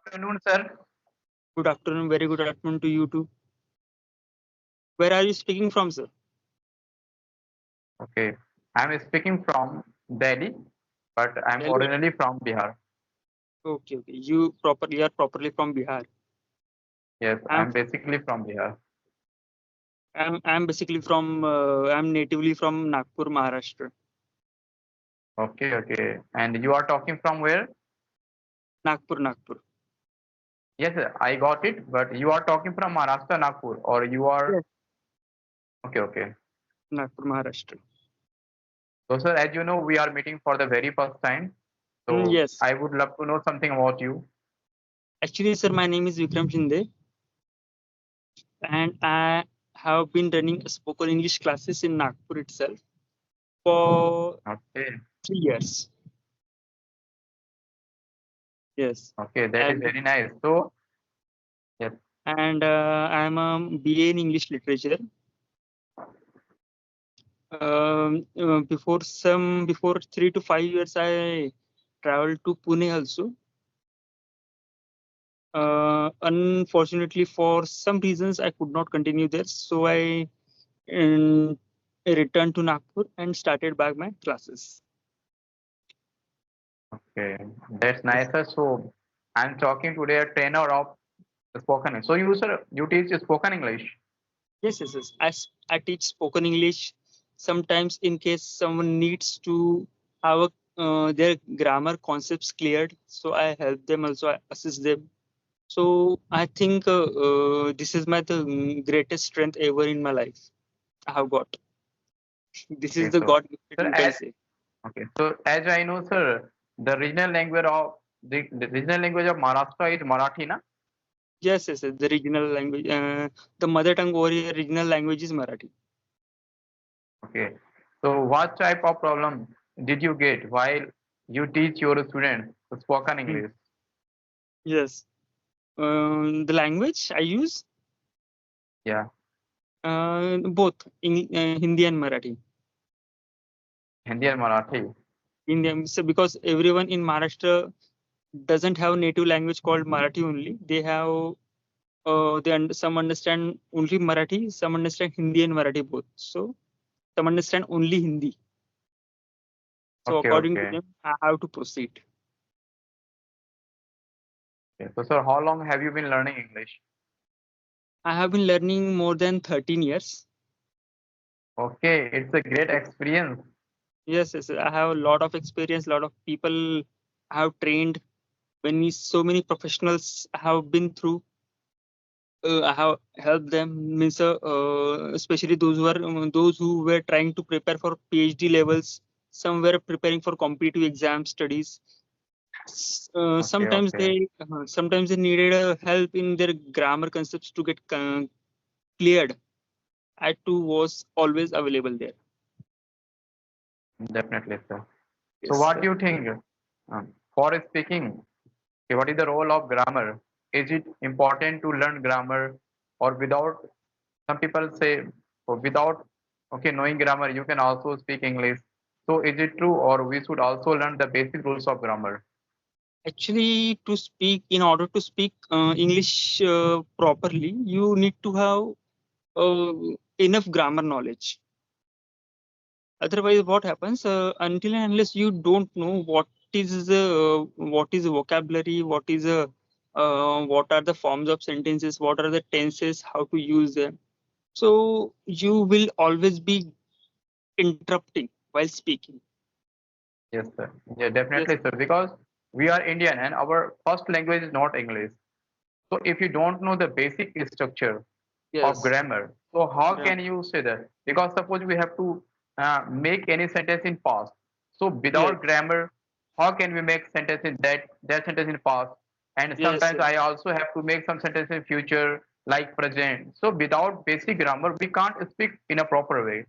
afternoon, sir. Good afternoon, very good afternoon to you too. Where are you speaking from, sir? Okay, I'm speaking from Delhi, but I'm Delhi. originally from Bihar. Okay. You are properly from Bihar. Yes, I'm I'm basically from Bihar. I'm basically from I'm natively from Nagpur, Maharashtra. Okay. And you are talking from where? Nagpur. Yes, sir, I got it. But you are talking from Maharashtra, Nagpur, or you are? Yes. Okay. Nagpur, Maharashtra. So, sir, as you know, we are meeting for the very first time. So, Yes. I would love to know something about you. Actually, sir, my name is Vikram Shinde, and I have been running spoken English classes in Nagpur itself for Okay. 3 years. Yes. Okay, that is And very nice. So, yes. I'm a BA in English literature. Before 3 to 5 years, I traveled to Pune also. Unfortunately, for some reasons, I could not continue there, so um, I returned to Nagpur and started back my classes. Okay, that's Yes, nice, sir. So, I'm talking today a trainer of spoken English. So, you, sir, you teach spoken English. yes. I teach spoken English. Sometimes, in case someone needs to have their grammar concepts cleared, so I help them also. I assist them. So I think this is the greatest strength ever in my life I have got. This is Okay, the so God gifted, sir, you can say. as I know, sir, the regional language of Maharashtra is Marathi, na? Yes. The regional language, the mother tongue over here, regional language is Marathi. Okay. So what type of problem did you get while you teach your students spoken Hmm. English? Yes. The language I use Yeah, both Hindi and Marathi. Hindi and Marathi. So because everyone in Maharashtra doesn't have native language called Marathi only. They have some understand only Marathi, some understand Hindi and Marathi both. So some understand only Hindi. So according to Okay. them, I have to proceed. Okay. So sir, how long have you been learning English? I have been learning more than 13 years. Okay, it's a great experience. Yes. I have a lot of experience. A lot of people I have trained. So many professionals I have been through. I have helped them. Especially those who were trying to prepare for PhD levels. Some were preparing for competitive exam studies. Okay. Sometimes they needed help in their grammar concepts to get cleared. I too was always available there. Definitely, sir. So Yes, what sir. do you think for speaking? Okay, what is the role of grammar? Is it important to learn grammar or without? Some people say, oh, without knowing grammar, you can also speak English. So is it true, or we should also learn the basic rules of grammar? Actually, in order to speak English properly, you need to have uh, enough grammar knowledge. Otherwise, what happens until and unless you don't know what is vocabulary, what are the forms of sentences, what are the tenses, how to use them. So you will always be interrupting while speaking. Yes, sir. Yeah, Yes, definitely, sir. Because we are Indian and our first language is not English. So if you don't know the basic structure of yes, grammar, so how yeah, can you say that? Because suppose we have to make any sentence in past. So yes, without grammar, how can we make sentence in that sentence in past? And yes, sometimes yes, I also have to make some sentence in future like present. So without basic grammar, we can't speak in a proper way.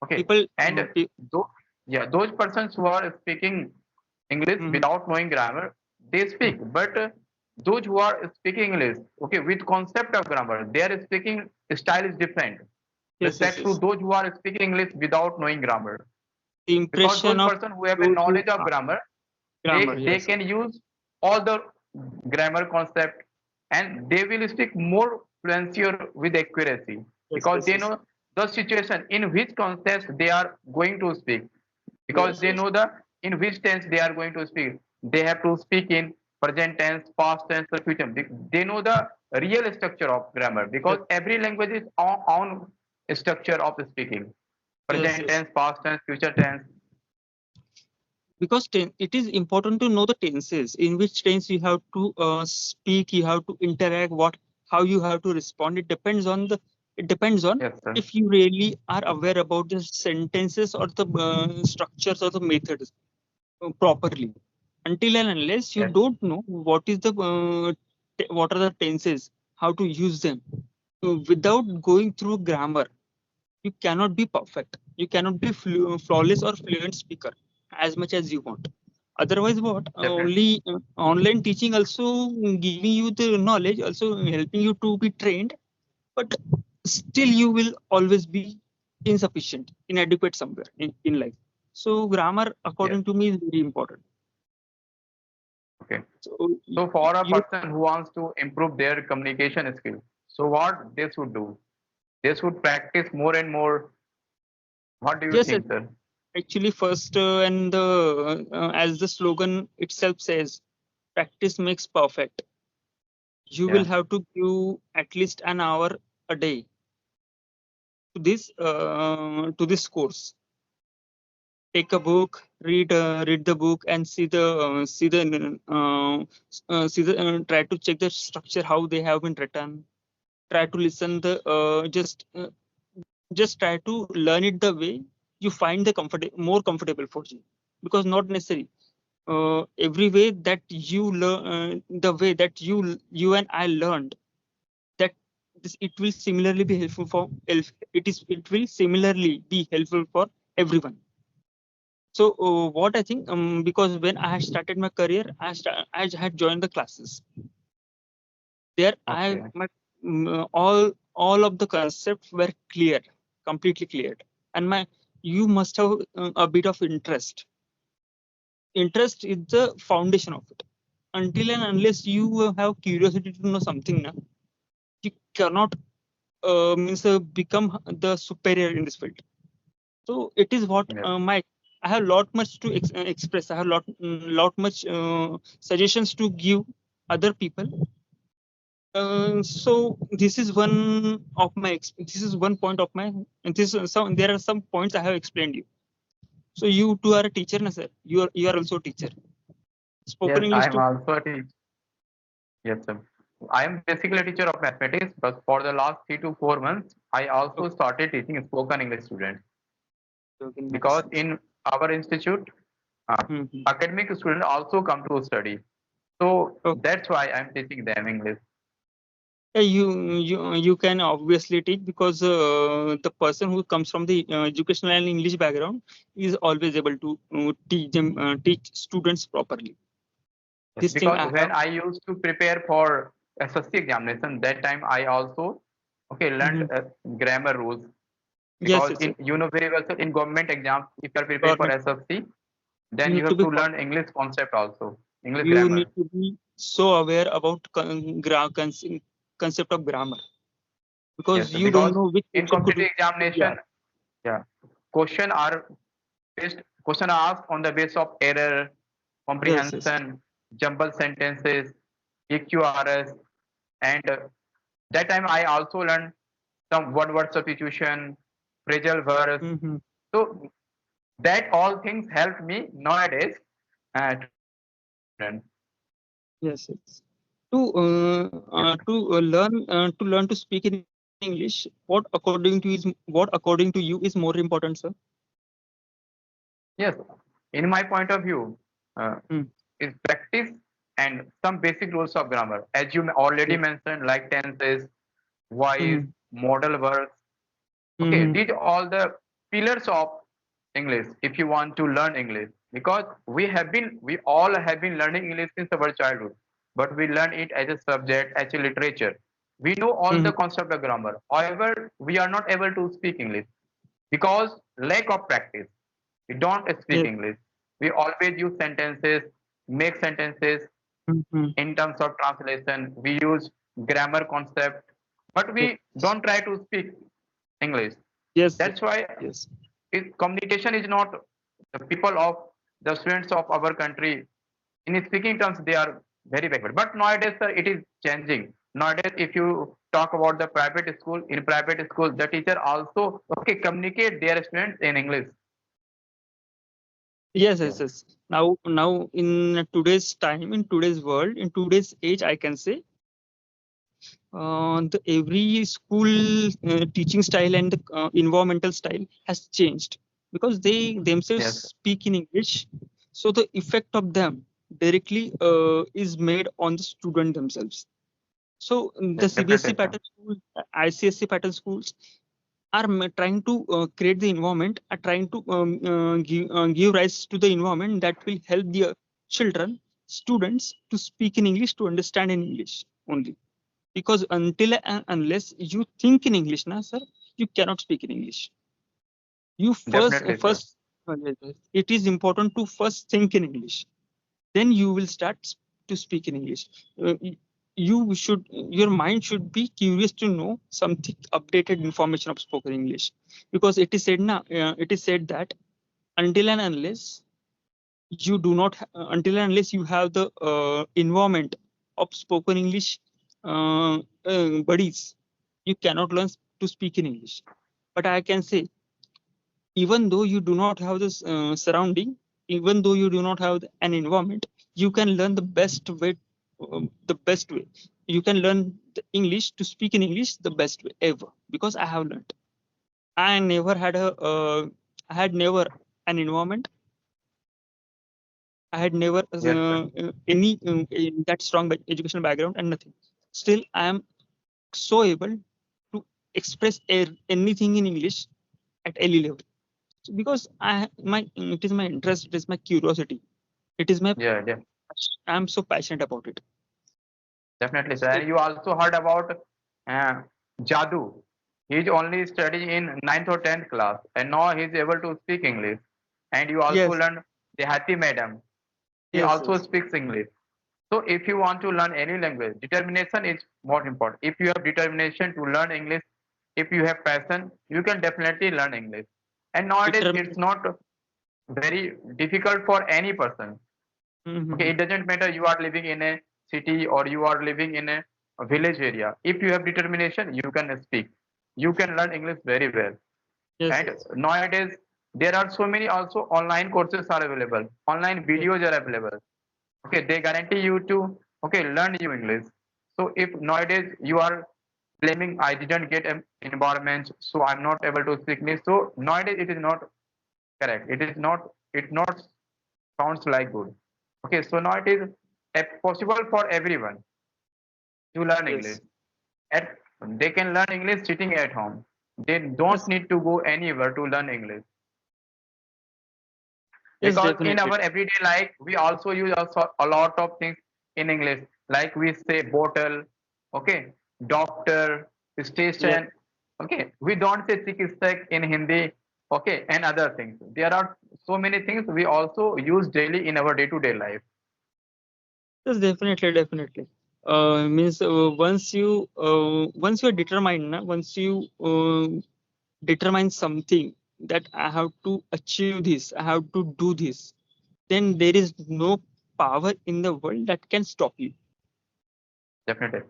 Okay, people, and those persons who are speaking English mhm. without knowing grammar, they speak. But those who are speaking English, okay, with concept of grammar, their speaking style is different. Respect to Yes. those who are speaking English without knowing grammar, The because impression those of persons who have a those who knowledge of are grammar, grammar, they yes, can use all the grammar concept, and they will speak more fluency or with accuracy Yes, because yes, they yes, know the situation in which context they are going to speak, because yes, they yes, know the in which tense they are going to speak. They have to speak in present tense, past tense, or future. They know the real structure of grammar because yes, every language is on structure of speaking. yes, Present yes. tense, past tense, future tense. Because it is important to know the tenses, in which tense you have to speak, you have to interact, what, how you have to respond. It depends on Yes, sir. if you really are aware about the sentences or the structures or the methods properly. Until and unless you Yes, don't know what is the what are the tenses, how to use them, without going through grammar, you cannot be perfect. You cannot be flawless or fluent speaker as much as you want. Otherwise, what definitely. only online teaching also giving you the knowledge, also helping you to be trained, but still you will always be insufficient, inadequate somewhere in life. So grammar, Yes. according to me, is very important. Okay. So So for a you, person who wants to improve their communication skill, so what they should do? They should practice more and more. What do you yes, think, sir? actually, first and as the slogan itself says, practice makes perfect. You will Yeah. have to give at least an hour a day to this course. Take a book, read the book, and see the try to check the structure, how they have been written. Try to listen the just try to learn it the way you find the more comfortable for you, because not necessary every way that you learn, the way that you and I learned, that it will similarly be helpful for it will similarly be helpful for everyone. So what I think, because when I had started my career, I had joined the classes there. I Okay. my all of the concepts were clear, completely cleared, and my you must have a bit of interest. Interest is the foundation of it. Until and unless you have curiosity to know something, na, you cannot means become the superior in this field. So it is what Yes. my I have lot much to express. I have lot much suggestions to give other people. So this is one of my this is one point of my, and this is some, there are some points I have explained you. So you too are a teacher, na sir? You are also a teacher. Spoken Yes, I English am too. also a teacher. Yes, sir. I am basically a teacher of mathematics, but for the last 3 to 4 months, I also Okay. started teaching spoken English students Okay, because nice. in our institute, Mm-hmm. academic students also come to study. So Okay. that's why I'm teaching them English. Yeah, you can obviously teach, because the person who comes from the educational and English background is always able to teach students properly. Yes, This thing because I when have. I used to prepare for SSC examination, that time I also learned Mhm. grammar rules Yes, because yes, in yes. very well sir, in government exams, if you are preparing for Government. SSC, You then you need to have be to learn English concept also, English you need grammar. to be so aware about concept of grammar, Yes, because you don't because know which in question competitive could be examination, asked. yeah, question are question are asked on the basis of error, Yes, yes. comprehension, jumble sentences, EQRS, and that time I also learned some word substitution, phrasal verbs. Mm-hmm. So that all things help me nowadays to teach students. Yes, yes. To learn to speak in English, what according to you is more important, sir? Yes, in my point of view, Mm. is practice and some basic rules of grammar, as you already Yes. mentioned, like tenses, voice, Mm-hmm. modal verbs. Okay, Mm-hmm. these are all the pillars of English if you want to learn English. Because we all have been learning English since our childhood, but we learn it as a subject, as a literature. We know all Mm-hmm. the concept of grammar. However, we are not able to speak English because lack of practice. We don't speak Yes. English. We always use sentences, make sentences, Mhm. In terms of translation, we use grammar concept, but Yes. we don't try to speak English. Yes. That's why Yes. communication is not the people of the students of our country. In speaking terms, they are very backward. But nowadays, sir, it is changing. Nowadays, if you talk about the private school, in private school, the teacher also communicate their students in English. Yes. Yeah. Yes. Yes. Now, in today's time, in today's world, in today's age, I can say, the every school teaching style and the environmental style has changed because they themselves Yes, speak in English. So the effect of them directly is made on the student themselves. So the CBSE definitely, sir. pattern schools, ICSE pattern schools are trying to create the environment, are trying to give rise to the environment that will help the children, students to speak in English, to understand in English only. Because until and unless you think in English, na sir, you cannot speak in English. You Definitely, sir. it is important to first think in English. Then you will start to speak in English. You should, your mind should be curious to know something updated information of spoken English, because it is said it is said that until and unless you do not until and unless you have the environment of spoken English buddies, you cannot learn to speak in English. But I can say, even though you do not have this surrounding, even though you do not have an environment, you can learn the best way. The best way you can learn the English, to speak in English the best way ever, because I have learned. I never had a I had never an environment. I had never Yes, sir. any in that strong educational background and nothing. Still, I am so able to express anything in English at any level. So because it is my interest, it is my curiosity, it is my Yeah, yeah, I am so passionate about it. definitely, sir. So And you also heard about uh, Jadu. He's only studying in ninth or 10th class, and now he's able to speak English. And you also yes, learn the Happy Madam. He yes, also yes, speaks English. So if you want to learn any language, determination is more important. If you have determination to learn English, if you have passion, you can definitely learn English. And nowadays, determined. it's not very difficult for any person. Okay, Mhm. it doesn't matter you are living in a city or you are living in a village area. If you have determination, you can speak. You can learn English very well. Yes, And yes, nowadays, there are so many also online courses are available. Online yes, videos are available. Okay, they guarantee you to learn you English. So if nowadays you are claiming I didn't get an environment, so I'm not able to speak English. So nowadays it is not correct. It not sounds like good. Okay, so now it is possible for everyone to learn English. yes, At, they can learn English sitting at home. They don't yes, need to go anywhere to learn English. yes, Because in definitely. our everyday life, we also use also a lot of things in English. Like we say bottle, okay, doctor, Yes, station, okay. We don't say chikiत्सक in Hindi, okay, and other things. There are so many things we also use daily in our day-to-day life. yes, definitely, definitely. Means once you are determined, na, once you determine something that I have to achieve this, I have to do this, then there is no power in the world that can stop you. Definitely.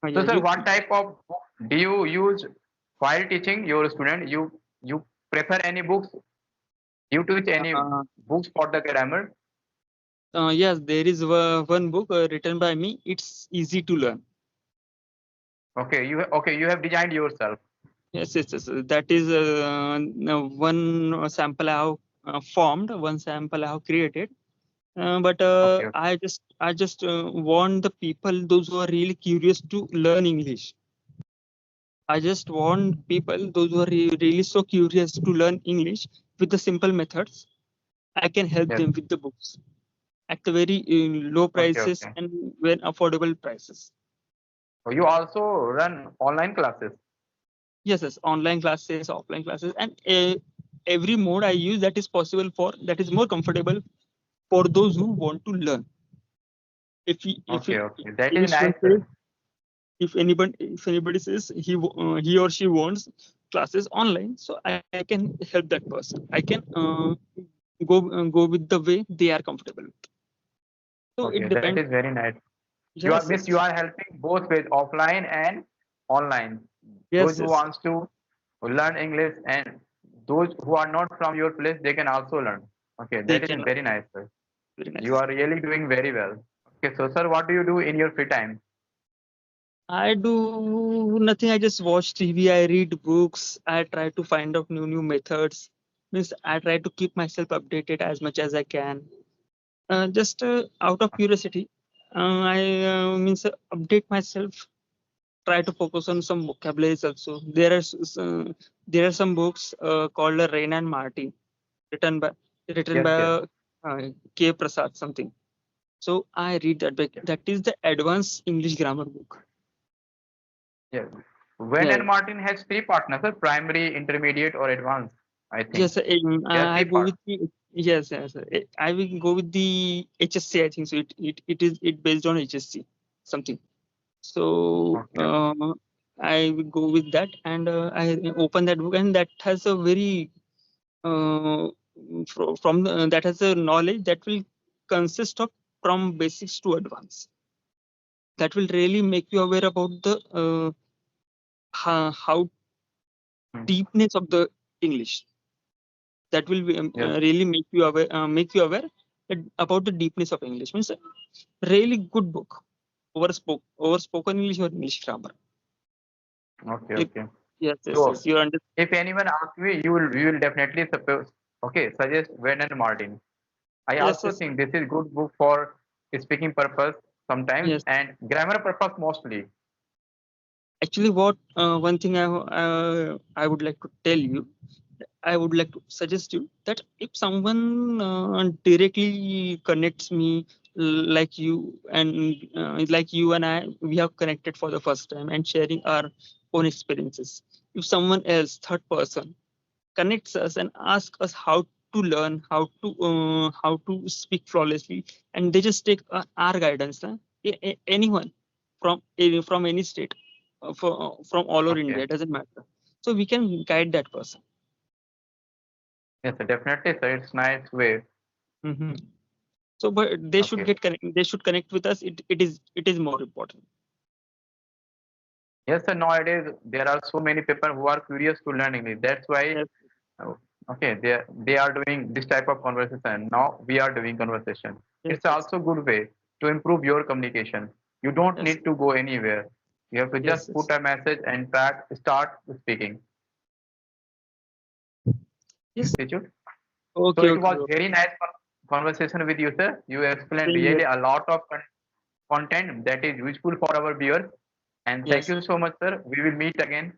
Yeah, So, sir, you. what type of book do you use while teaching your student? You prefer any books? You teach any Uh, books for the grammar? yes, there is one book written by me. It's easy to learn. Okay, you have designed yourself. Yes, yes, yes. That is no, one sample I have formed, one sample I have created. But Okay, okay. I just want the people, those who are really curious to learn English. I just want people, those who are really so curious to learn English with the simple methods. I can help Yes. them with the books at the very low Okay, prices okay. and very affordable prices. So you also run online classes. Yes, yes, online classes, offline classes, and every mode I use that is possible for, that is more comfortable for those who want to learn. If he, if Okay, he, okay. That if is student nice, says, sir. if anybody says he or she wants classes online, so I can help that person. I can go with the way they are comfortable with. So it Okay, that depends. is very nice. Yes, You yes, are helping both ways, offline and online. Those yes, who yes. wants to learn English and those who are not from your place, they can also learn. Okay, They that is can. very nice, sir. Very You nice. are really doing very well. Okay, so sir, what do you do in your free time? I do nothing. I just watch TV. I read books. I try to find out new methods. Means I try to keep myself updated as much as I can. Just out of curiosity, I means update myself. Try to focus on some vocabularies also. There are some books called Rain and Martin, written by written Yes, by yes, K. Prasad something. So I read that book. yes, That is the advanced English grammar book. yes. When Yeah. and Martin has three partners, sir, primary, intermediate, or advanced. I think Yes, there are I three go parts. with the yes. I will go with the HSC. I think so. It based on HSC something. So Okay, I will go with that, and I open that book, and that has a very that has a knowledge that will consist of from basics to advanced. That will really make you aware about the how hmm, deepness of the English. That will be, yes, really make you aware about the deepness of English. Means a really good book. Over spoken English or English grammar. okay, If, okay. yes. So You understand. if anyone asks you will definitely suppose, okay, suggest When and Martin. I Yes, also yes, think this is good book for speaking purpose sometimes yes. and grammar purpose mostly. Actually, what one thing I would like to tell you, I would like to suggest you that if someone directly connects me like you and I, we have connected for the first time and sharing our own experiences. If someone else, third person, connects us and asks us how to learn, how to speak flawlessly, and they just take our guidance. Anyone from any state, from all over Okay. India, it doesn't matter. So we can guide that person. Yes, definitely, sir. It's nice way. Mhm. So, but they should Okay. get connect. They should connect with us. It is more important. Yes, sir. Nowadays there are so many people who are curious to learn English. That's why, Yes, uh, okay, they are doing this type of conversation. Now we are doing conversation. yes, It's also good way to improve your communication. You don't yes, need to go anywhere. You have to yes, just yes, put a message and start speaking. yes. Institute. So Okay, it okay, was okay. very nice conversation with you, sir. You explained Same here. really a lot of content that is useful for our viewers. And thank Yes, you so much, sir. We will meet again.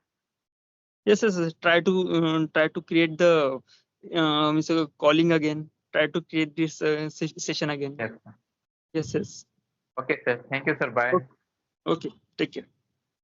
yes. Try to create the calling again. Try to create this session again. Yes. Yes, yes. Okay, sir. Thank you, sir. Bye. Okay, okay. Take care.